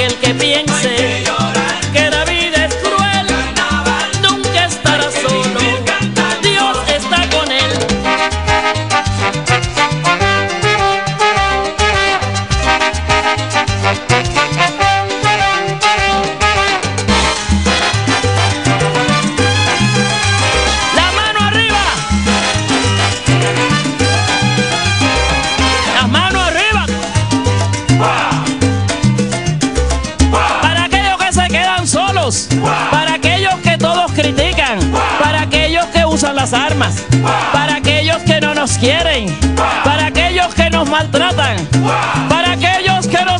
aquel que piense que la vida es cruel, nunca estará solo, Dios está con él. La mano arriba. Las manos arriba. Para aquellos que se quedan solos, para aquellos que todos critican, para aquellos que usan las armas, para aquellos que no nos quieren, para aquellos que nos maltratan, para aquellos que nos